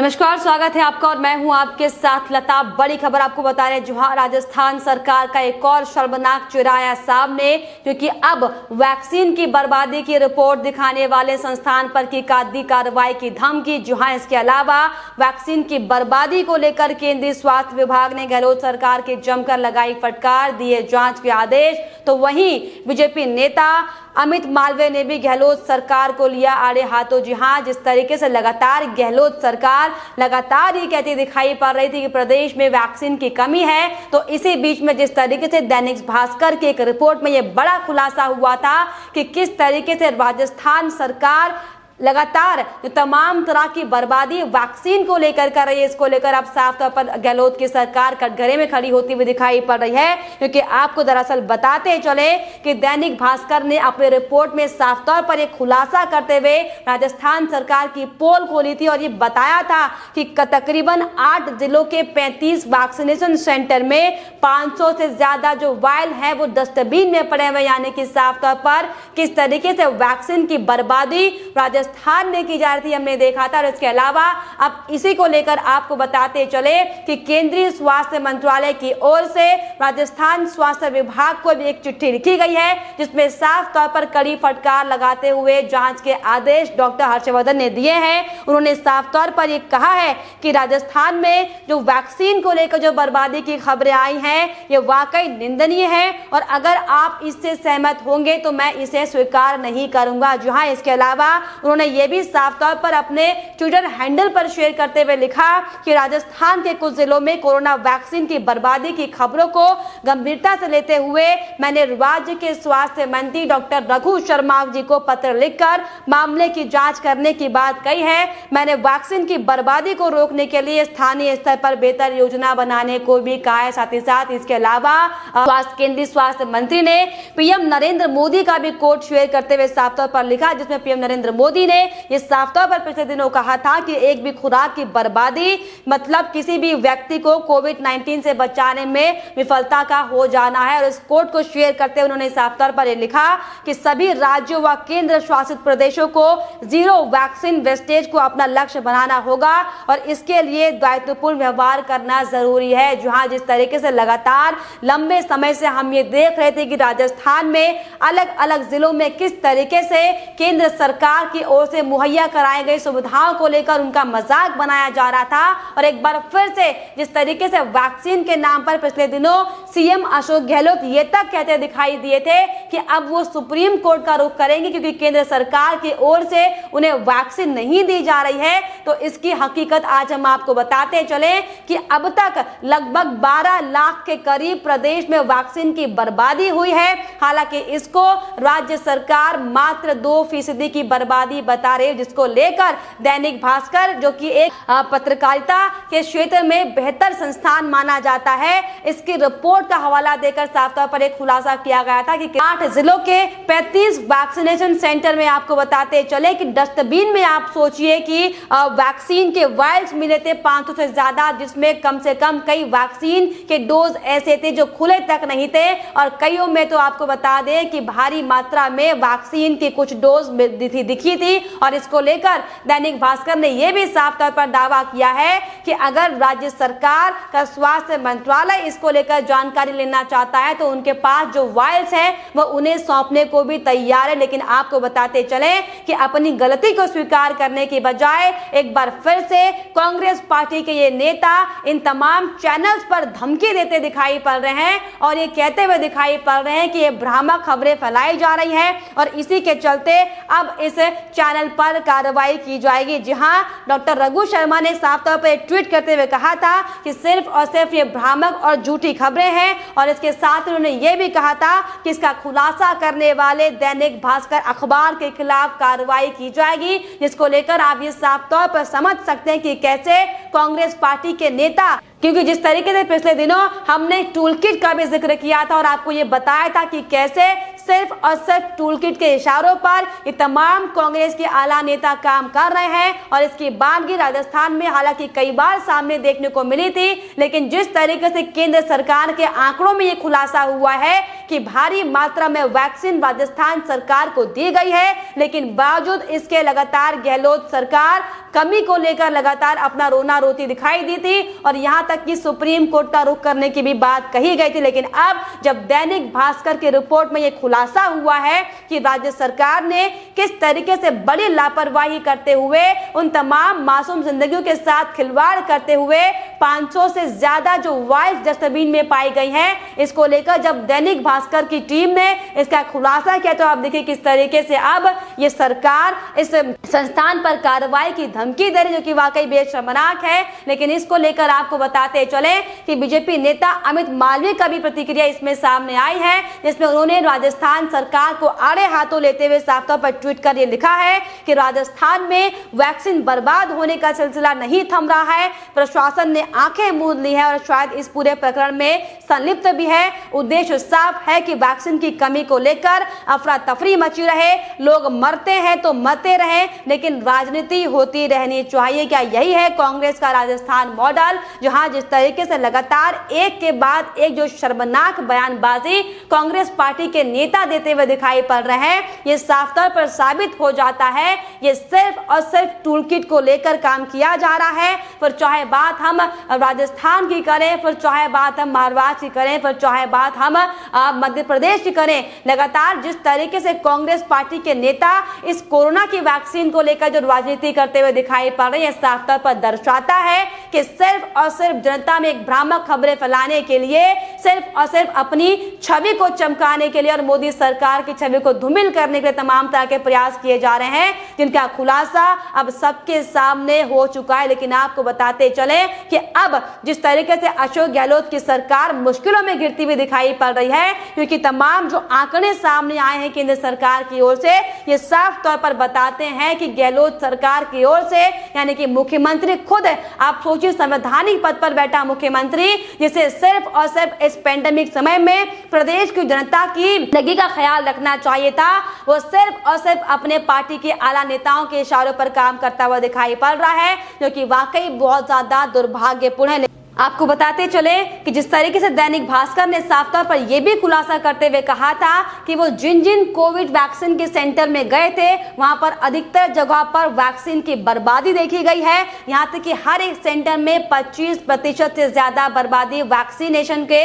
नमस्कार, स्वागत है आपका और मैं हूं आपके साथ लता। बड़ी खबर आपको बता रहे हैं, जहां राजस्थान सरकार का एक और शर्मनाक चेहरा आया सामने, क्योंकि अब वैक्सीन की बर्बादी की रिपोर्ट दिखाने वाले संस्थान पर की कादी कार्रवाई की धमकी। जहां इसके अलावा वैक्सीन की बर्बादी को लेकर केंद्रीय स्वास्थ्य विभाग ने गहलोत सरकार की जमकर लगाई फटकार, दिए जांच के आदेश। तो वहीं बीजेपी नेता अमित मालवीय ने भी गहलोत सरकार को लिया आड़े हाथों। जी हां, जिस तरीके से लगातार गहलोत सरकार लगातार ये कहती दिखाई पड़ रही थी कि प्रदेश में वैक्सीन की कमी है, तो इसी बीच में जिस तरीके से दैनिक भास्कर की एक रिपोर्ट में ये बड़ा खुलासा हुआ था कि किस तरीके से राजस्थान सरकार लगातार जो तमाम तरह की बर्बादी वैक्सीन को लेकर कर रही है, इसको लेकर अब साफ तौर पर गहलोत की सरकार कटघरे में खड़ी होती हुई दिखाई पड़ रही है। क्योंकि आपको दरअसल बताते चले कि दैनिक भास्कर ने अपनी रिपोर्ट में साफ तौर पर एक खुलासा करते हुए राजस्थान सरकार की पोल खोली थी और ये बताया था कि तकरीबन 8 जिलों के 35 वैक्सीनेशन सेंटर में 500 से ज्यादा जो वायल है वो डस्टबिन में पड़े हुए, यानी कि साफ तौर पर किस तरीके से वैक्सीन की बर्बादी राजस्थान में की जा रही थी, हमने देखा था। और इसके अलावा अब इसी को लेकर आपको बताते चले कि केंद्रीय स्वास्थ्य मंत्रालय की ओर से राजस्थान स्वास्थ्य विभाग को भी एक चिट्ठी लिखी गई है, जिसमें साफ तौर पर कड़ी फटकार लगाते हुए जांच के आदेश डॉक्टर हर्षवर्धन ने दिए हैं। उन्होंने साफ तौर पर यह कहा है कि राजस्थान में जो वैक्सीन को लेकर जो बर्बादी की खबरें आई हैं, ये वाकई निंदनीय है और अगर आप इससे सहमत होंगे तो मैं इसे स्वीकार नहीं करूंगा। जहां इसके अलावा उन्होंने ये भी साफ तौर पर अपने ट्विटर हैंडल पर शेयर करते हुए लिखा कि राजस्थान के कुछ जिलों में कोरोना वैक्सीन की बर्बादी की खबरों को गंभीरता से लेते हुए मैंने राज्य के स्वास्थ्य मंत्री डॉक्टर रघु शर्मा जी को पत्र लिखकर मामले की जांच करने की बात कही है। मैंने वैक्सीन की बर्बादी को रोकने के लिए स्थानीय स्तर पर बेहतर योजना बनाने को भी कहा है। साथ ही साथ इसके अलावा केंद्रीय स्वास्थ्य मंत्री ने पीएम नरेंद्र मोदी का भी कोट शेयर करते हुए साफ तौर पर लिखा, जिसमें पीएम नरेंद्र मोदी ने यह साफ तौर पर पिछले दिनों कहा था कि एक भी खुराक की बर्बादी मतलब किसी भी व्यक्ति को कोविड-19 से बचाने में विफलता का हो जाना है। और इस कोट को शेयर करते हुए उन्होंने साफ तौर पर यह लिखा कि सभी राज्यों व केंद्र शासित प्रदेशों को जीरो वैक्सीन वेस्टेज को अपना लक्ष्य बनाना होगा और इसके लिए दायित्वपूर्ण व्यवहार करना जरूरी है। जहां जिस तरीके से लगातार लंबे समय से हम ये देख रहे थे कि राजस्थान में अलग अलग जिलों में किस तरीके से केंद्र सरकार की ओर से मुहैया कराई गई सुविधाओं को लेकर उनका मजाक बनाया जा रहा था। और एक बार फिर से जिस तरीके से वैक्सीन के नाम पर पिछले दिनों सीएम अशोक गहलोत ये तक कहते दिखाई दिए थे कि अब वो सुप्रीम कोर्ट का रुख करेंगे क्योंकि केंद्र सरकार की ओर से उन्हें वैक्सीन नहीं दी जा रही है। तो इसकी हकीकत आज हम आपको बताते चले कि अब तक लगभग 12 लाख के करीब प्रदेश में वैक्सीन की बर्बादी हुई है। हालांकि इसको राज्य सरकार मात्र 2% की बर्बादी बता रहे, जिसको लेकर दैनिक भास्कर जो कि एक पत्रकारिता के क्षेत्र में बेहतर संस्थान माना जाता है, इसकी रिपोर्ट का हवाला देकर साफ तौर पर एक खुलासा किया गया था कि 8 जिलों के 35 वैक्सीनेशन सेंटर में आपको बताते चले कि डस्टबिन में आप सोचिए कि वैक्सीन के वायल्स मिले थे 500 से ज्यादा, जिसमें कम से कम कई वैक्सीन के डोज ऐसे थे जो खुले तक नहीं थे और कईयों में तो आपको बता दें कि भारी मात्रा में वैक्सीन की कुछ डोज दिखी थी। और इसको लेकर दैनिक भास्कर ने यह भी साफ तौर पर दावा किया है कि अगर राज्य सरकार का स्वास्थ्य मंत्रालय इसको लेकर जानकारी लेना चाहता है तो उनके पास जो वायल्स हैं वो उन्हें सौंपने को भी तैयार है। लेकिन आपको बताते चले कि अपनी गलती को स्वीकार करने की बजाय एक बार फिर से कांग्रेस पार्टी के ये नेता इन तमाम चैनल्स पर धमकी देते दिखाई पड़ रहे हैं और ये कहते हुए दिखाई पड़ रहे हैं कि ये भ्रामक खबरें फैलाई जा रही हैं और इसी के चलते अब इस चैनल पर कार्रवाई की जाएगी। जी हां, डॉक्टर रघु शर्मा ने साफ तौर पर ट्वीट करते हुए कहा था कि सिर्फ और सिर्फ ये भ्रामक और झूठी खबरें हैं और इसके साथ उन्होंने ये भी कहा था कि इसका खुलासा करने वाले दैनिक भास्कर अखबार के खिलाफ कार्रवाई की जाएगी, जिसको लेकर आप ये साफ तौर पर समझ सकते हैं कि कैसे कांग्रेस पार्टी के नेता, क्योंकि जिस तरीके से पिछले दिनों हमने टूल किट का भी जिक्र किया था और आपको ये बताया था कि कैसे सिर्फ और सिर्फ टूल किट के इशारों पर ये तमाम कांग्रेस के आला नेता काम कर रहे हैं और इसकी बानगी राजस्थान में हालांकि कई बार सामने देखने को मिली थी, लेकिन जिस तरीके से केंद्र सरकार के आंकड़ों में ये खुलासा हुआ है कि भारी मात्रा में वैक्सीन राजस्थान सरकार को दी गई है, लेकिन बावजूद इसके लगातार गहलोत सरकार कमी को लेकर लगातार अपना रोना रोती दिखाई दी थी और यहां तक कि सुप्रीम कोर्ट का रुख करने की भी बात कही गई थी। लेकिन अब जब दैनिक भास्कर की रिपोर्ट में यह खुलासा हुआ है कि राज्य सरकार ने किस तरीके से बड़ी लापरवाही करते हुए उन तमाम मासूम जिंदगियों के साथ खिलवाड़ करते हुए 500 से ज्यादा जो वाइल्ड डस्टबिन में पाई गई हैं, इसको लेकर जब दैनिक भास्कर की टीम ने इसका खुलासा किया तो आप देखिए किस तरीके से अब ये सरकार इस संस्थान पर कार्रवाई की धमकी दे रही, जो कि वाकई बेहद शर्मनाक है। लेकिन इसको लेकर आपको बताते चले कि बीजेपी नेता अमित मालवीय का भी प्रतिक्रिया इसमें सामने आई है, जिसमें उन्होंने राजस्थान सरकार को आड़े हाथों लेते हुए साफ तौर पर ट्वीट कर ये लिखा है कि राजस्थान में वैक्सीन बर्बाद होने का सिलसिला नहीं थम रहा है, प्रशासन ने आंखें मूंद ली है और शायद इस पूरे प्रकरण में संलिप्त भी है। उद्देश्य साफ है कि वैक्सीन की कमी को लेकर अफरा तफरी मची रहे, लोग मरते हैं तो मरते रहे, लेकिन राजनीति होती रहनी चाहिए। क्या यही है कांग्रेस का राजस्थान मॉडल, जहां जिस तरीके से लगातार एक के बाद एक जो शर्मनाक बयानबाजी कांग्रेस पार्टी के नेता देते हुए दिखाई पड़ रहे हैं, ये साफ तौर पर साबित हो जाता है ये सिर्फ और सिर्फ टूल किट को लेकर काम किया जा रहा है। फिर चाहे बात हम राजस्थान की करें, फिर चाहे बात हम महाराष्ट्र की करें, फिर चाहे बात हम मध्य प्रदेश की करें, लगातार जिस तरीके से कांग्रेस पार्टी के नेता इस कोरोना की वैक्सीन को लेकर जो राजनीति करते हुए दिखाई पड़ रही है, साफ तौर पर दर्शाता है कि सिर्फ और सिर्फ जनता में एक भ्रामक खबरें फैलाने के लिए, सिर्फ और सिर्फ अपनी छवि को चमकाने के लिए और मोदी सरकार की छवि को धूमिल करने के लिए तमाम तरह के प्रयास किए जा रहे हैं, जिनका खुलासा अब सबके सामने हो चुका है। लेकिन आपको बताते चले कि अब जिस तरीके से अशोक गहलोत की सरकार मुश्किलों में गिरती हुई दिखाई पड़ रही है, क्योंकि तमाम जो आंकड़े सामने आए हैं केंद्र सरकार की ओर से, ये साफ तौर पर बताते हैं कि गहलोत सरकार की ओर से, यानी कि मुख्यमंत्री खुद, आप सोचिए संवैधानिक पद पर बैठा मुख्यमंत्री, जिसे सिर्फ और सिर्फ इस पेंडेमिक समय में प्रदेश की जनता की जिंदगी का ख्याल रखना चाहिए था, वो सिर्फ और सिर्फ अपने पार्टी के आला नेताओं के इशारों पर काम करता हुआ दिखाई पड़ रहा है, जो कि वाकई बहुत ज्यादा दुर्भाग्यपूर्ण है। आपको बताते चले कि जिस तरीके से दैनिक भास्कर ने साफ तौर पर यह भी खुलासा करते हुए कहा था कि वो जिन जिन कोविड वैक्सीन के सेंटर में गए थे, वहां पर अधिकतर जगह पर वैक्सीन की बर्बादी देखी गई है। यहां तक कि हर एक सेंटर में 25% से ज्यादा बर्बादी वैक्सीनेशन के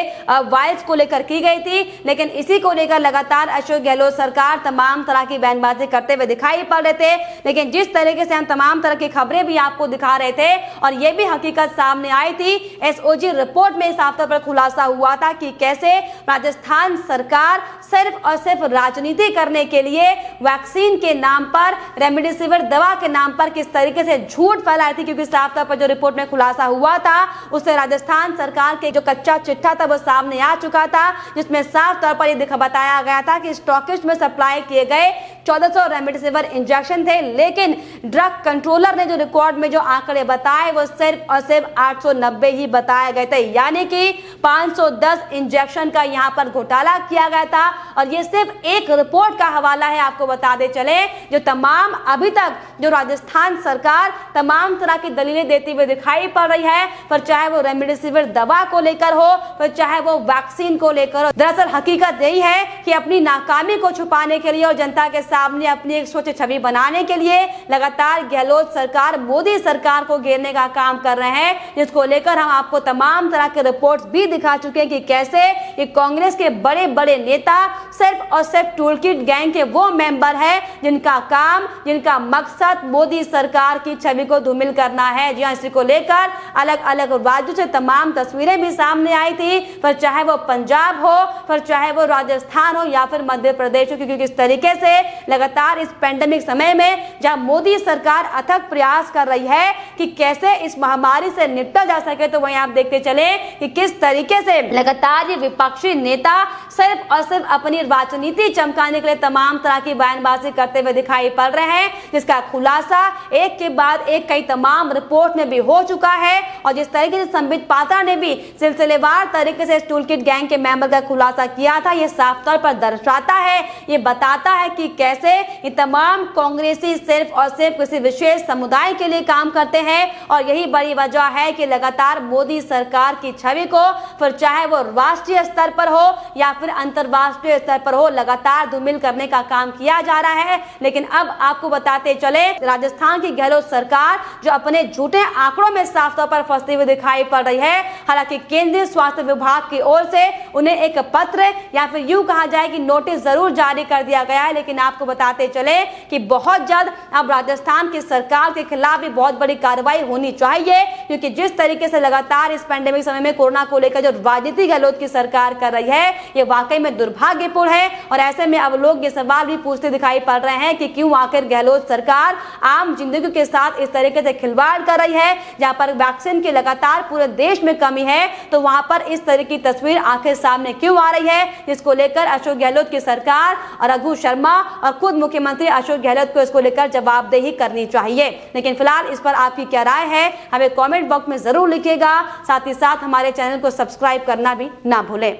वायल्स को लेकर की गई थी। लेकिन इसी को लेकर लगातार अशोक गहलोत सरकार तमाम तरह की बयानबाजी करते हुए दिखाई पड़ रहे थे। लेकिन जिस तरीके से हम तमाम तरह की खबरें भी आपको दिखा रहे थे और ये भी हकीकत सामने आई थी, एसओजी रिपोर्ट में साफ तौर पर खुलासा हुआ था कि कैसे राजस्थान सरकार सिर्फ और सिर्फ राजनीति करने के लिए वैक्सीन के नाम पर, रेमडेसिविर दवा के नाम पर किस तरीके से झूठ फैलाई थी। क्योंकि साफ तौर पर जो रिपोर्ट में खुलासा हुआ था उससे राजस्थान सरकार के जो कच्चा चिट्ठा था वो सामने आ चुका था, जिसमें साफ तौर पर यह बताया गया था कि स्टॉकिस्ट में सप्लाई किए गए 1400 रेमडेसिविर इंजेक्शन थे, लेकिन ड्रग कंट्रोलर ने जो रिकॉर्ड में जो आंकड़े बताए वो सिर्फ और सिर्फ 890 ही बताए गए थे, यानी कि 510 इंजेक्शन का यहां पर घोटाला किया गया था। और ये सिर्फ एक रिपोर्ट का हवाला है, आपको बता दे चले, जो तमाम अभी तक जो राजस्थान सरकार तमाम तरह की दलीलें देती हुई दिखाई पड़ रही है, पर चाहे वो रेमडेसिविर दवा को लेकर हो, फिर चाहे वो वैक्सीन को लेकर हो। दरअसल हकीकत यही है कि अपनी नाकामी को छुपाने के लिए और जनता के सामने अपनी एक स्वच्छ छवि बनाने के लिए लगातार गहलोत सरकार मोदी सरकार को घेरने का काम कर रहे हैं, जिसको लेकर हम आपको तमाम तरह के रिपोर्ट्स भी दिखा चुके हैं कि कैसे ये कांग्रेस के बड़े बड़े नेता सिर्फ और सिर्फ टूलकिट गैंग के वो मेंबर हैं जिनका काम, जिनका मकसद मोदी सरकार की छवि को धूमिल करना है। जी हां, इसी को लेकर अलग अलग राज्यों से तमाम तस्वीरें भी सामने आई थी, पर चाहे वो पंजाब हो, फिर चाहे वो राजस्थान हो या फिर मध्य प्रदेश हो, क्योंकि किस तरीके से लगातार इस पेंडेमिक समय में जहां मोदी सरकार अथक प्रयास कर रही है कि कैसे इस महामारी से निपटा जा सके, तो वहीं आप देखते चले कि किस तरीके से लगातार ये विपक्षी नेता सिर्फ और सिर्फ अपनी राजनीति चमकाने के लिए तमाम तरह की बयानबाजी करते हुए दिखाई पड़ रहे हैं, जिसका खुलासा एक के बाद एक कई तमाम रिपोर्ट में भी हो चुका है। और जिस तरीके से संबित पात्रा ने भी सिलसिलेवार तरीके से टूलकिट गैंग के मेंबर का खुलासा किया था, ये साफ तौर पर दर्शाता है, ये बताता है कि कैसे ये तमाम कांग्रेसी सिर्फ और सिर्फ किसी विशेष समुदाय के लिए काम करते हैं। और यही बड़ी वजह है कि लगातार मोदी सरकार की छवि को, फिर चाहे वो राष्ट्रीय स्तर पर हो या फिर अंतरराष्ट्रीय स्तर पर हो, लगातार धूमिल करने का काम किया जा रहा है। लेकिन अब आपको बताते चले, राजस्थान की गहलोत सरकार जो अपने झूठे आंकड़ों में साफ तौर पर फंसती हुई दिखाई पड़ रही है। हालांकि केंद्रीय स्वास्थ्य विभाग की ओर से उन्हें एक पत्र या फिर यूं कहा जाए कि नोटिस जरूर जारी कर दिया गया है। लेकिन आपको बताते चले कि बहुत जल्द अब राजस्थान की सरकार के खिलाफ भी बहुत बड़ी कार्रवाई होनी चाहिए, क्योंकि जिस तरीके से लगातार इस पैंडेमिक समय में कोरोना को लेकर जो राजनीति गहलोत की सरकार कर रही है, ये वाकई में दुर्भाग्यपूर्ण है। और ऐसे में अब लोग ये सवाल भी पूछते दिखाई पड़ रहे हैं कि क्यों आखिर गहलोत सरकार आम जिंदगी के साथ इस तरीके से खिलवाड़ कर रही है। जहां पर वैक्सीन की लगातार पूरे देश में कमी है, तो वहां पर इस तरह की तस्वीर आखिर सामने क्यों आ रही है, जिसको लेकर अशोक गहलोत की सरकार और रघु शर्मा और खुद मुख्यमंत्री अशोक गहलोत को इसको लेकर जवाबदेही करनी चाहिए। लेकिन फिलहाल इस पर आपकी क्या राय है, हमें कमेंट बॉक्स में जरूर लिखिएगा। साथ ही साथ हमारे चैनल को सब्सक्राइब करना भी ना भूलें।